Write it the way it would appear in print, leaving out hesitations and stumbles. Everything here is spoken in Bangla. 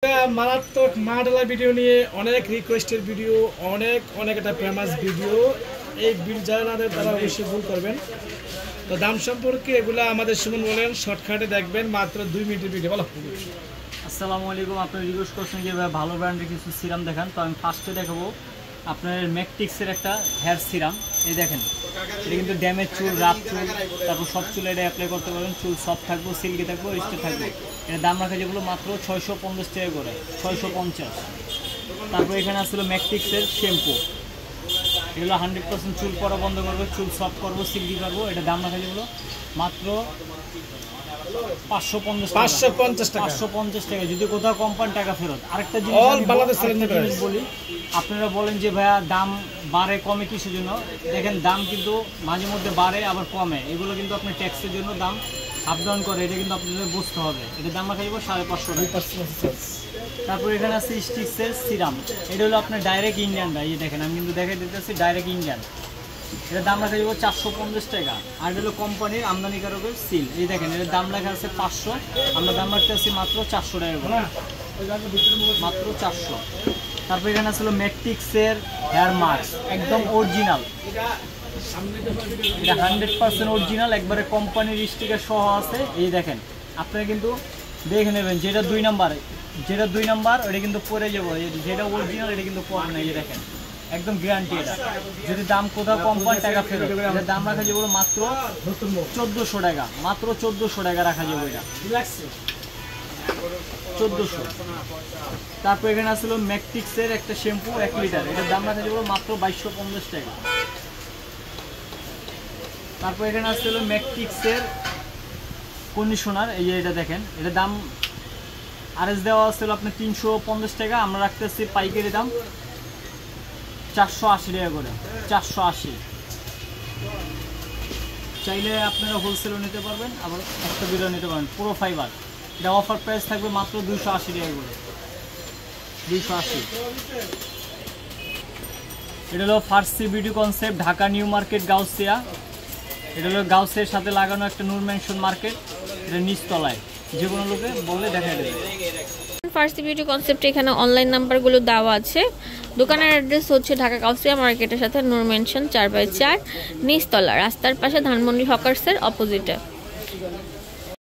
মারাত্মক মা ঢালা ভিডিও নিয়ে অনেক রিকোয়েস্টের ভিডিও, অনেক একটা ফেমাস ভিডিও। এই যারা না তারা অবশ্যই ভুল করবেন। তো দাম সম্পর্কে এগুলো আমাদের সুমন বলেন, শর্টকাটে দেখবেন, মাত্র 2 মিনিটের ভিডিও। বলো। আসসালামু আলাইকুম। আপনি রিকোয়েস্ট করছেন যে ভাই ভালো ব্র্যান্ডের কিছু সিরাম দেখান, তো আমি ফার্স্টে দেখাবো আপনার ম্যাকটিক্সের একটা হেয়ার সিরাম। এই দেখেন, এটা কিন্তু ড্যামেজ চুল, রাফ চুল, তারপর সব চুলে এটা অ্যাপ্লাই করতে পারবেন। চুল সফট থাকবো, সিল্কি থাকবো, রিস্টে থাকবে। এটা দাম রাখা যেগুলো মাত্র 650 টাকা করে, 650। তারপর এখানে আসলে ম্যাকটিক্সের শ্যাম্পু, এগুলো 100% চুল পড়া বন্ধ করবে, চুল সফট করবো, সিল্কি করবো। এটা দাম রাখা যেগুলো মাত্র 550 টাকা। যদি কোথাও কোম্পানি টাকা ফেরত। আরেকটা জিনিস বলি, আপনারা বলেন যে ভাইয়া দাম বাড়ে কমে কিসের জন্য। দেখেন, দাম কিন্তু মাঝে মধ্যে বাড়ে আবার কমে, এগুলো কিন্তু আপনার ট্যাক্সের জন্য দাম আপ ডাউন করে, এটা কিন্তু আপনাদের বুঝতে হবে। এটা দাম রাখা যাবো 550 টাকা। তারপর এখানে আছে স্টিক্সের সিরাম, এটা হলো আপনার ডাইরেক্ট ইন্ডিয়ান। ভাই এই দেখেন, আমি কিন্তু দেখাই দিতেছি ডাইরেক্ট ইন্ডিয়ান। এটার দাম রাখা যাবো 450 টাকা। আর এটা হলো কোম্পানির আমদানিকারকের সিল। এই দেখেন, এটার দাম রাখা আছে 500, আমরা দাম রাখতে আছি মাত্র 400 টাকা করে, মাত্র 400। তারপর এখানে আসলে ম্যাকটিক্সের হেয়ার মাস্ক, একদম অরিজিনাল, এটা 100% অরিজিনাল, একবারে কোম্পানির স্টিকার সহ আছে। এই দেখেন, আপনারা কিন্তু দেখে নেবেন, যেটা 2 নাম্বার ওটা কিন্তু পরে যাবো, যেটা অরিজিনাল এটা কিন্তু পরে না। এই দেখেন, একদম গ্যারান্টি। এটা যদি দাম কোথাও কম পায় টাকা ফেরত। এটার দাম রাখা যাবে মাত্র 1400 টাকা, মাত্র 1400 টাকা রাখা যাবে এটা, 1400। তারপর এখানে আসলে ম্যাকটিক্সের একটা শ্যাম্পু 1 লিটার, এটার দাম রাখা যাবে মাত্র 2250 টাকা। তারপর এখানে আসলে ম্যাকটিক্সের কন্ডিশনার, এই যে এটা দেখেন, এটার দাম আরএস দেওয়া আসলে আপনার 350 টাকা, আমরা রাখতেছি পাইকারি দাম 480 টাকা করে, 480। চাইলে আপনারা হোলসেলও নিতে পারবেন, আবার একটা বিলও নিতে পারবেন, পুরো ফাইবার। এটা অফার প্রাইস থাকবে মাত্র 280 টাকা করে, 280। এটা হলো Farsi beauty concept, Dhaka new market, Gausia. এটা হলো গাউসের সাথে লাগানো একটা নূর মেনশন মার্কেট, এটা নিচতলায়, যে কোনো লোকে বললে দেখা দেবে। ফার্সি বিউটি কনসেপ্ট, এখানে অনলাইন নাম্বারগুলো দেওয়া আছে। দোকানের অ্যাড্রেস হচ্ছে ঢাকা গাউসিয়া মার্কেটের সাথে নূর মেনশন 4/4 নিচতলা, রাস্তার পাশে ধানমন্ডি হকার্সের অপোজিটে।